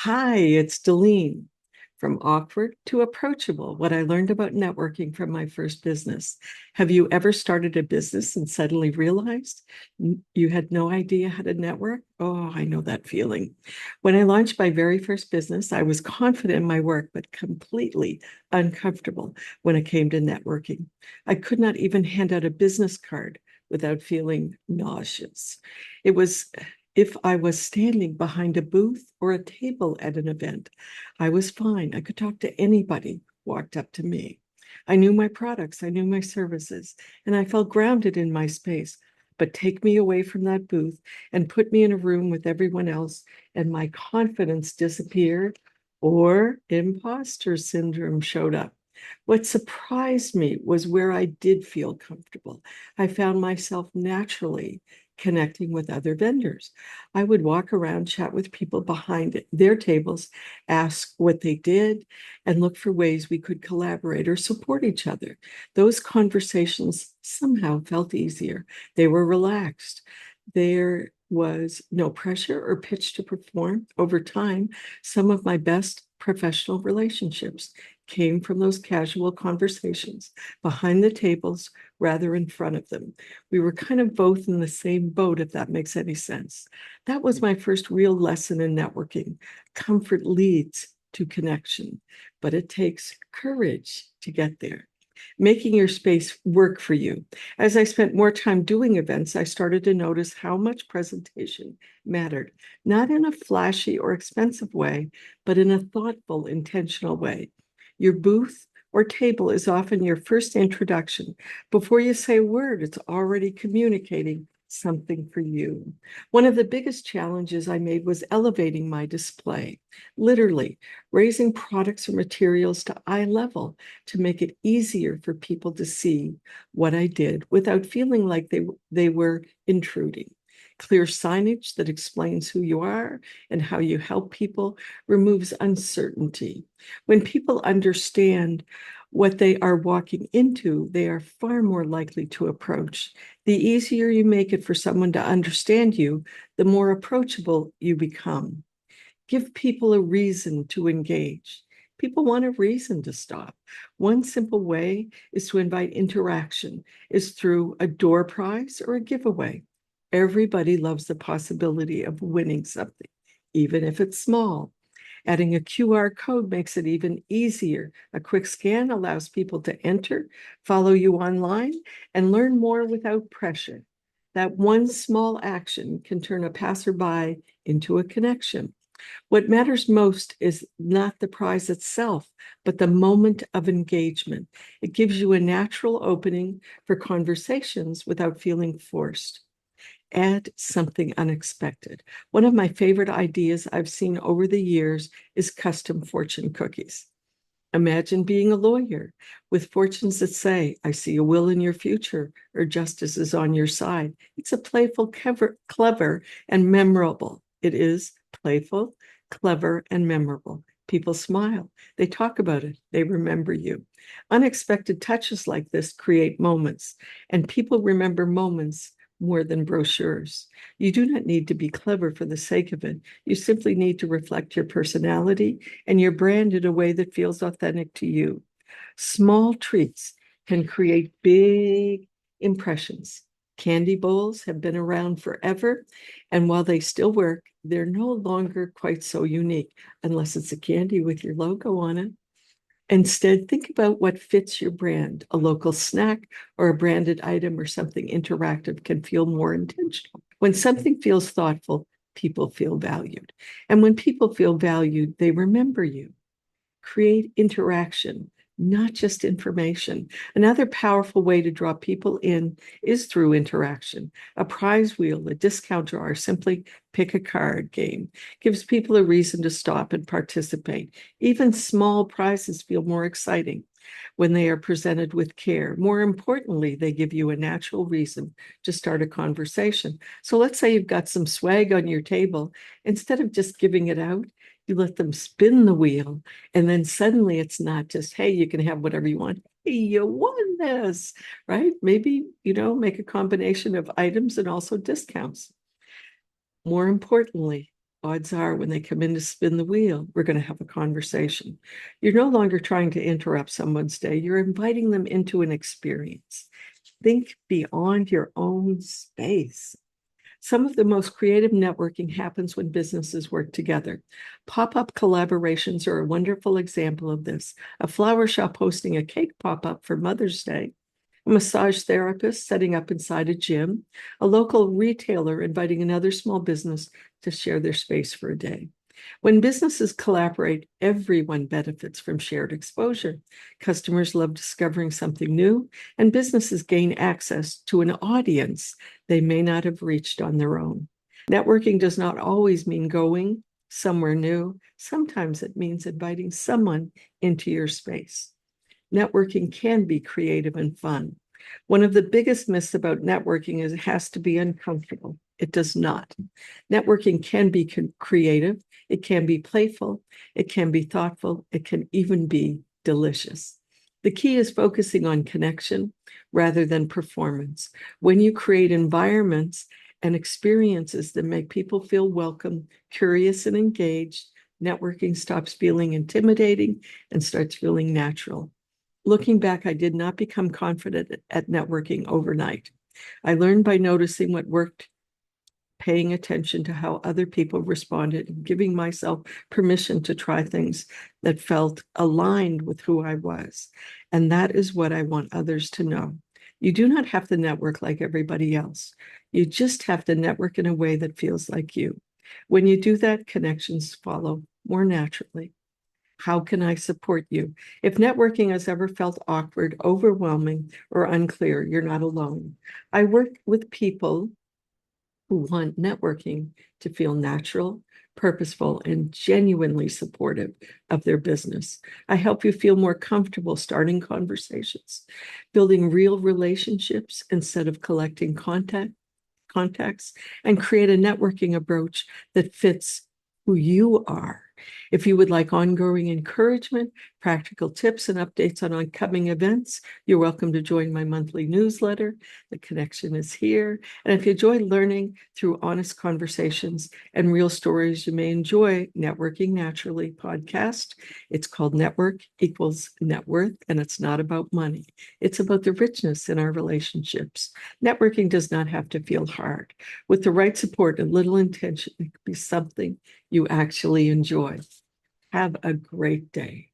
Hi, it's Dalene. From awkward to approachable, what I learned about networking from my first business. Have you ever started a business and suddenly realized you had no idea how to network? Oh, I know that feeling. When I launched my very first business, I was confident in my work, but completely uncomfortable when it came to networking. I could not even hand out a business card without feeling nauseous. It was if I was standing behind a booth or a table at an event. I was fine. I could talk to anybody who walked up to me. I knew my products, I knew my services, and I felt grounded in my space. But take me away from that booth and put me in a room with everyone else, and my confidence disappeared, or imposter syndrome showed up. What surprised me was where I did feel comfortable. I found myself naturally connecting with other vendors. I would walk around, chat with people behind their tables, ask what they did, and look for ways we could collaborate or support each other. Those conversations somehow felt easier. They were relaxed. There was no pressure or pitch to perform. Over time, some of my best professional relationships came from those casual conversations behind the tables rather in front of them. We were kind of both in the same boat, if that makes any sense. That was my first real lesson in networking. Comfort leads to connection, but it takes courage to get there. Making your space work for you. As I spent more time doing events, I started to notice how much presentation mattered, not in a flashy or expensive way, but in a thoughtful, intentional way. Your booth or table is often your first introduction. Before you say a word, it's already communicating something for you. One of the biggest challenges I made was elevating my display, literally raising products or materials to eye level to make it easier for people to see what I did without feeling like they were intruding. Clear signage that explains who you are and how you help people removes uncertainty. When people understand what they are walking into, they are far more likely to approach. The easier you make it for someone to understand you, the more approachable you become. Give people a reason to engage. People want a reason to stop. One simple way is to invite interaction, is through a door prize or a giveaway. Everybody loves the possibility of winning something, even if it's small. Adding a QR code makes it even easier. A quick scan allows people to enter, follow you online, and learn more without pressure. That one small action can turn a passerby into a connection. What matters most is not the prize itself, but the moment of engagement. It gives you a natural opening for conversations without feeling forced. Add something unexpected. One of my favorite ideas I've seen over the years is custom fortune cookies. Imagine being a lawyer with fortunes that say, I see a will in your future, or justice is on your side. It's a playful, clever, and memorable. It is playful, clever, and memorable. People smile. They talk about it. They remember you. Unexpected touches like this create moments, and people remember moments more than brochures. You do not need to be clever for the sake of it. You simply need to reflect your personality and your brand in a way that feels authentic to you. Small treats can create big impressions. Candy bowls have been around forever, and while they still work, they're no longer quite so unique unless it's a candy with your logo on it. Instead, think about what fits your brand. A local snack or a branded item or something interactive can feel more intentional. When something feels thoughtful, people feel valued. And when people feel valued, they remember you. Create interaction, not just information. Another powerful way to draw people in is through interaction. A prize wheel, a discount jar, or simply pick a card game gives people a reason to stop and participate. Even small prizes feel more exciting when they are presented with care. More importantly, they give you a natural reason to start a conversation. So let's say you've got some swag on your table. Instead of just giving it out, you let them spin the wheel. And then suddenly it's not just, hey, you can have whatever you want. Hey, you won this, right? Maybe, make a combination of items and also discounts. More importantly, Odds are when they come in to spin the wheel, we're going to have a conversation. You're no longer trying to interrupt someone's day. You're inviting them into an experience. Think beyond your own space. Some of the most creative networking happens when businesses work together. Pop-up collaborations are a wonderful example of this. A flower shop hosting a cake pop-up for Mother's Day, a massage therapist setting up inside a gym, a local retailer inviting another small business to share their space for a day. When businesses collaborate, everyone benefits from shared exposure. Customers love discovering something new, and businesses gain access to an audience they may not have reached on their own. Networking does not always mean going somewhere new. Sometimes it means inviting someone into your space. Networking can be creative and fun. One of the biggest myths about networking is it has to be uncomfortable. It does not. Networking can be creative, it can be playful, it can be thoughtful, it can even be delicious. The key is focusing on connection rather than performance. When you create environments and experiences that make people feel welcome, curious, and engaged, networking stops feeling intimidating and starts feeling natural. Looking back, I did not become confident at networking overnight. I learned by noticing what worked, paying attention to how other people responded, and giving myself permission to try things that felt aligned with who I was. And that is what I want others to know. You do not have to network like everybody else. You just have to network in a way that feels like you. When you do that, connections follow more naturally. How can I support you? If networking has ever felt awkward, overwhelming, or unclear, you're not alone. I work with people who want networking to feel natural, purposeful, and genuinely supportive of their business. I help you feel more comfortable starting conversations, building real relationships instead of collecting contacts, and create a networking approach that fits who you are. If you would like ongoing encouragement, practical tips, and updates on upcoming events, you're welcome to join my monthly newsletter. The connection is here. And if you enjoy learning through honest conversations and real stories, you may enjoy Networking Naturally podcast. It's called Network Equals Net Worth, and it's not about money. It's about the richness in our relationships. Networking does not have to feel hard. With the right support and little intention, it can be something you actually enjoy. Have a great day.